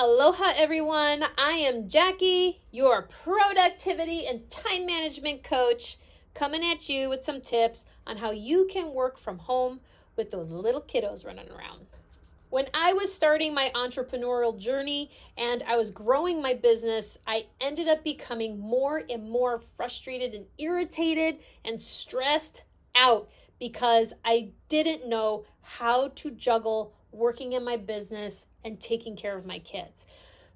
Aloha everyone, I am Jackie, your productivity and time management coach, coming at you with some tips on how you can work from home with those little kiddos running around. When I was starting my entrepreneurial journey and I was growing my business, I ended up becoming more and more frustrated and irritated and stressed out because I didn't know how to juggle working in my business and taking care of my kids.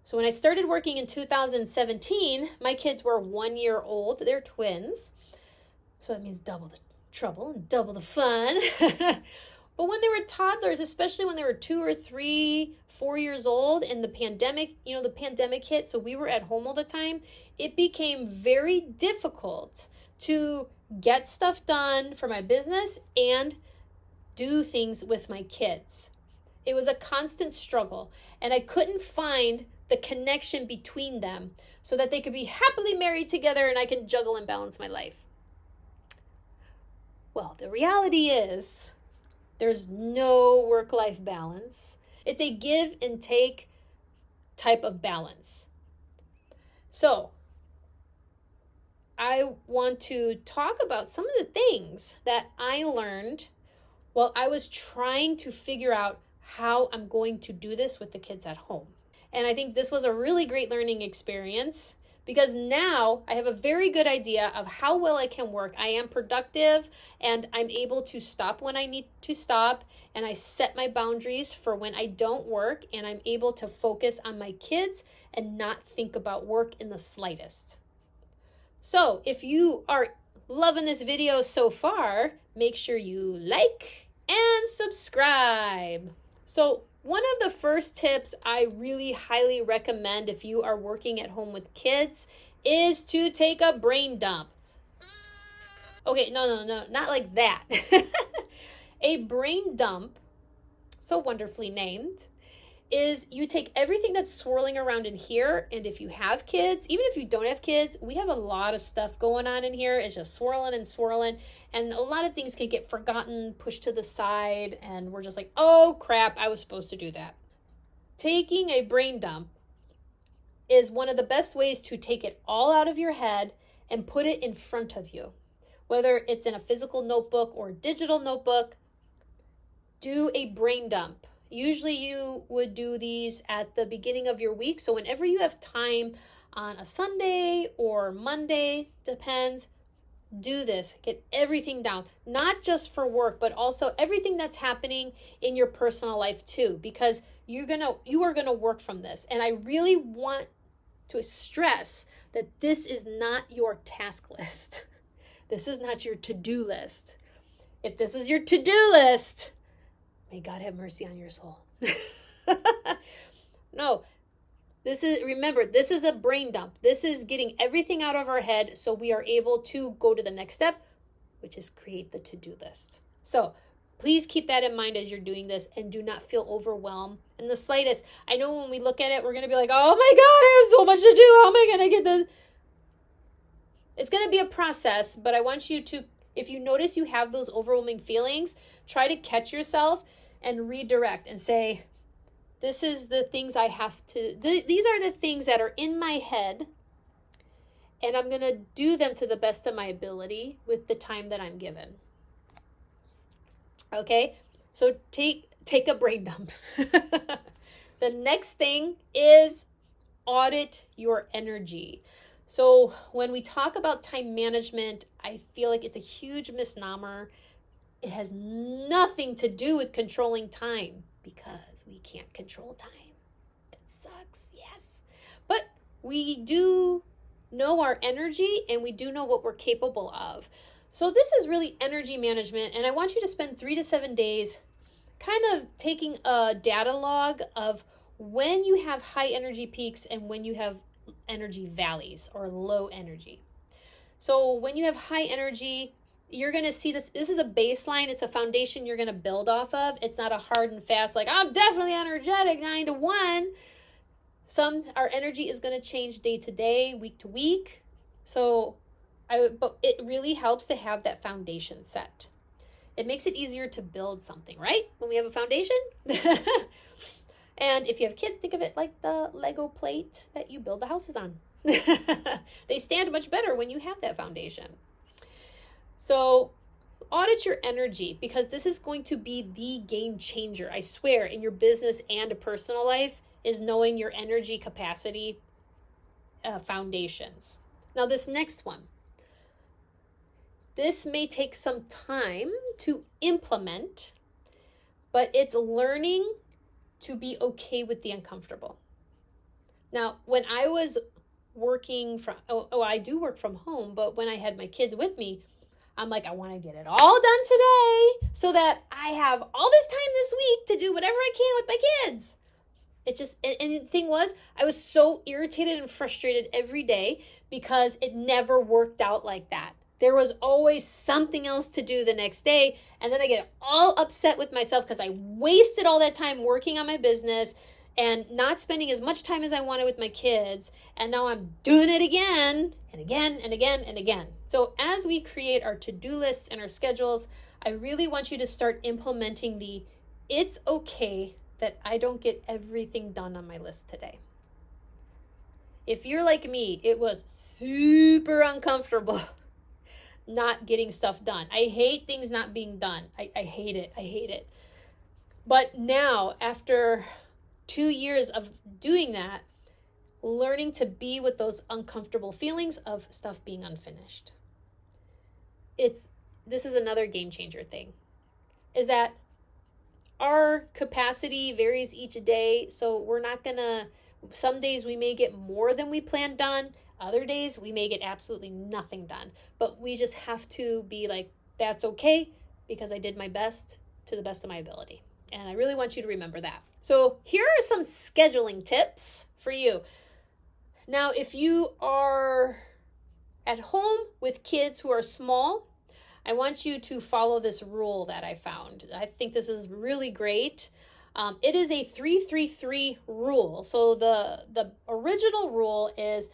So when I started working in 2017, my kids were 1 year old. They're twins. So that means double the trouble and double the fun. But when they were toddlers, especially when they were 2 or 3, 4 years old and the pandemic hit, so we were at home all the time, it became very difficult to get stuff done for my business and do things with my kids. It was a constant struggle, and I couldn't find the connection between them so that they could be happily married together and I can juggle and balance my life. Well, the reality is there's no work-life balance. It's a give and take type of balance. So I want to talk about some of the things that I learned while I was trying to figure out how I'm going to do this with the kids at home. And I think this was a really great learning experience because now I have a very good idea of how well I can work. I am productive and I'm able to stop when I need to stop, and I set my boundaries for when I don't work, and I'm able to focus on my kids and not think about work in the slightest. So if you are loving this video so far, make sure you like and subscribe. So one of the first tips I really highly recommend if you are working at home with kids is to take a brain dump. Okay, no, not like that. A brain dump, so wonderfully named, is you take everything that's swirling around in here, and if you have kids, even if you don't have kids, we have a lot of stuff going on in here. It's just swirling and swirling, and a lot of things can get forgotten, pushed to the side, and we're just like, oh crap, I was supposed to do that. Taking a brain dump is one of the best ways to take it all out of your head and put it in front of you. Whether it's in a physical notebook or digital notebook, do a brain dump. Usually you would do these at the beginning of your week. So whenever you have time on a Sunday or Monday, depends, do this. Get everything down, not just for work, but also everything that's happening in your personal life too, because you are gonna work from this. And I really want to stress that this is not your task list. This is not your to-do list. If this was your to-do list, may God have mercy on your soul. No, this is a brain dump. This is getting everything out of our head so we are able to go to the next step, which is create the to-do list. So please keep that in mind as you're doing this, and do not feel overwhelmed in the slightest. I know when we look at it, we're going to be like, oh my God, I have so much to do. How am I going to get this? It's going to be a process, but I want you to, if you notice you have those overwhelming feelings, try to catch yourself and redirect and say, this is the things I have to, these are the things that are in my head, and I'm going to do them to the best of my ability with the time that I'm given. Okay, so take a brain dump. The next thing is audit your energy. So when we talk about time management, I feel like it's a huge misnomer. It has nothing to do with controlling time, because we can't control time. It sucks, yes. But we do know our energy, and we do know what we're capable of. So this is really energy management, and I want you to spend 3 to 7 days kind of taking a data log of when you have high energy peaks and when you have energy valleys or low energy. So when you have high energy, you're going to see this. This is a baseline. It's a foundation you're going to build off of. It's not a hard and fast, like, I'm definitely energetic 9 to 1. Our energy is going to change day to day, week to week. But it really helps to have that foundation set. It makes it easier to build something, right? When we have a foundation. And if you have kids, think of it like the Lego plate that you build the houses on. They stand much better when you have that foundation. So audit your energy, because this is going to be the game changer, I swear, in your business and personal life, is knowing your energy capacity foundations. Now, this next one, this may take some time to implement, but it's learning to be okay with the uncomfortable. Now, when I was working from, I do work from home, but when I had my kids with me, I'm like, I want to get it all done today so that I have all this time this week to do whatever I can with my kids. It just, and the thing was, I was so irritated and frustrated every day because it never worked out like that. There was always something else to do the next day. And then I get all upset with myself because I wasted all that time working on my business and not spending as much time as I wanted with my kids. And now I'm doing it again and again and again and again. So as we create our to-do lists and our schedules, I really want you to start implementing the it's okay that I don't get everything done on my list today. If you're like me, it was super uncomfortable not getting stuff done. I hate things not being done. I hate it. I hate it. But now, after 2 years of doing that, learning to be with those uncomfortable feelings of stuff being unfinished. This is another game changer thing, is that our capacity varies each day. So we're not gonna, some days we may get more than we planned done. Other days we may get absolutely nothing done, but we just have to be like, that's okay, because I did my best to the best of my ability. And I really want you to remember that. So here are some scheduling tips for you. Now, if you are at home with kids who are small, I want you to follow this rule that I found. I think this is really great. It is a 3-3-3 rule. So the original rule is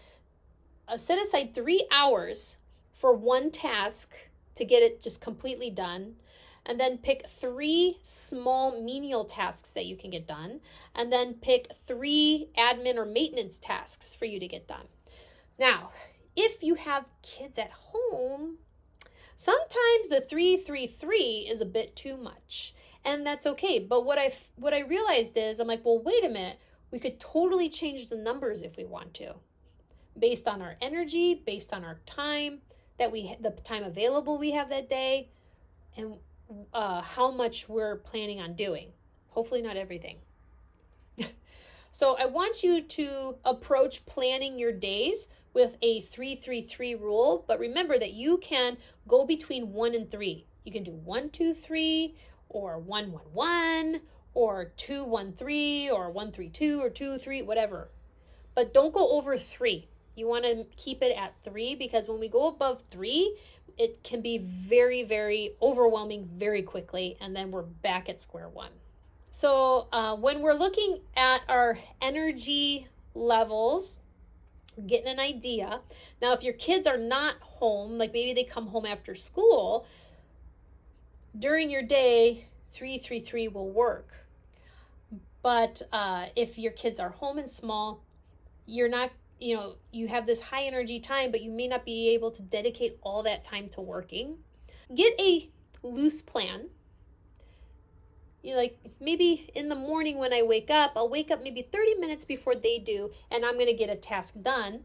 set aside 3 hours for one task to get it just completely done. And then pick 3 small menial tasks that you can get done. And then pick 3 admin or maintenance tasks for you to get done. Now, if you have kids at home, sometimes the 3-3-3 is a bit too much. And that's okay. But what I realized is, I'm like, well, wait a minute. We could totally change the numbers if we want to, based on our energy, based on our time the time available we have that day, and how much we're planning on doing. Hopefully not everything. So I want you to approach planning your days with a 3-3-3 rule, but remember that you can go between 1 and 3. You can do 1-2-3 or 1-1-1 or 2-1-3 or 1-3-2 or 2-3, whatever. But don't go over 3. You want to keep it at 3, because when we go above 3, it can be very, very overwhelming very quickly, and then we're back at square one. So when we're looking at our energy levels, we're getting an idea. Now, if your kids are not home, like maybe they come home after school, during your day, 3-3-3 will work. But if your kids are home and small, you're not, you have this high energy time, but you may not be able to dedicate all that time to working. Get a loose plan. Like maybe in the morning when I wake up, I'll wake up maybe 30 minutes before they do, and I'm going to get a task done.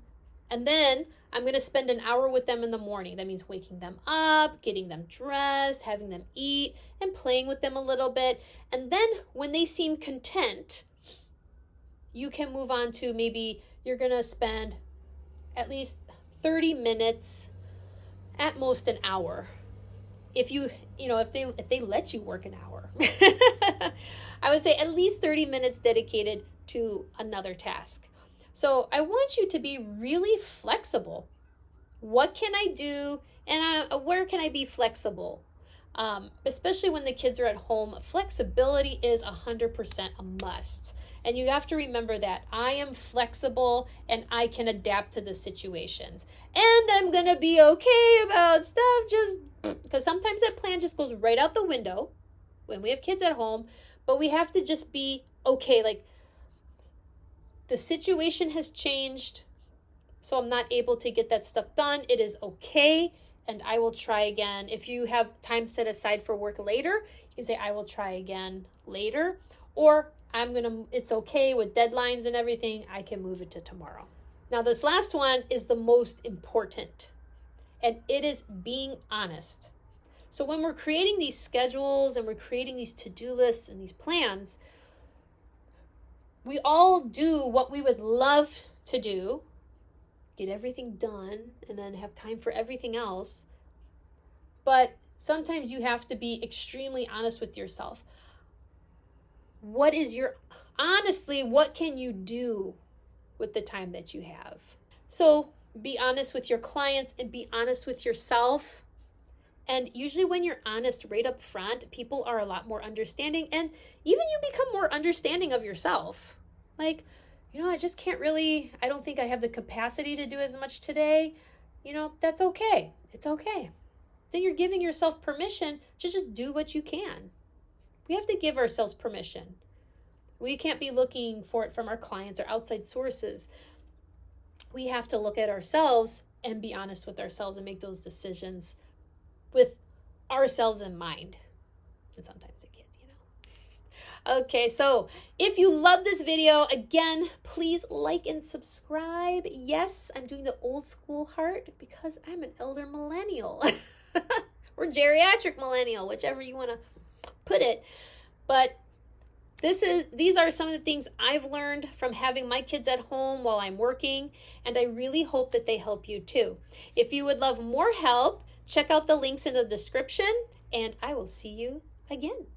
And then I'm going to spend an hour with them in the morning. That means waking them up, getting them dressed, having them eat, and playing with them a little bit. And then when they seem content, you can move on to maybe you're going to spend at least 30 minutes, at most an hour. If they let you work an hour, I would say at least 30 minutes dedicated to another task. So I want you to be really flexible. What can I do, and where can I be flexible? Especially when the kids are at home, flexibility is 100% a must. And you have to remember that I am flexible and I can adapt to the situations. And I'm going to be okay about stuff just because sometimes that plan just goes right out the window when we have kids at home. But we have to just be okay. Like, the situation has changed, so I'm not able to get that stuff done. It is okay, and I will try again. If you have time set aside for work later, you can say, I will try again later, or it's okay with deadlines and everything, I can move it to tomorrow. Now, this last one is the most important, and it is being honest. So when we're creating these schedules and we're creating these to-do lists and these plans, we all do what we would love to do, get everything done, and then have time for everything else. But sometimes you have to be extremely honest with yourself. Honestly, what can you do with the time that you have? So be honest with your clients and be honest with yourself. And usually when you're honest right up front, people are a lot more understanding, and even you become more understanding of yourself. Like, I just can't really, I don't think I have the capacity to do as much today. That's okay. It's okay. Then you're giving yourself permission to just do what you can. We have to give ourselves permission. We can't be looking for it from our clients or outside sources. We have to look at ourselves and be honest with ourselves and make those decisions with ourselves in mind. And sometimes the kids, Okay, so if you love this video, again, please like and subscribe. Yes, I'm doing the old school heart because I'm an elder millennial or geriatric millennial, whichever you want to put it. But these are some of the things I've learned from having my kids at home while I'm working, and I really hope that they help you too. If you would love more help, check out the links in the description, and I will see you again.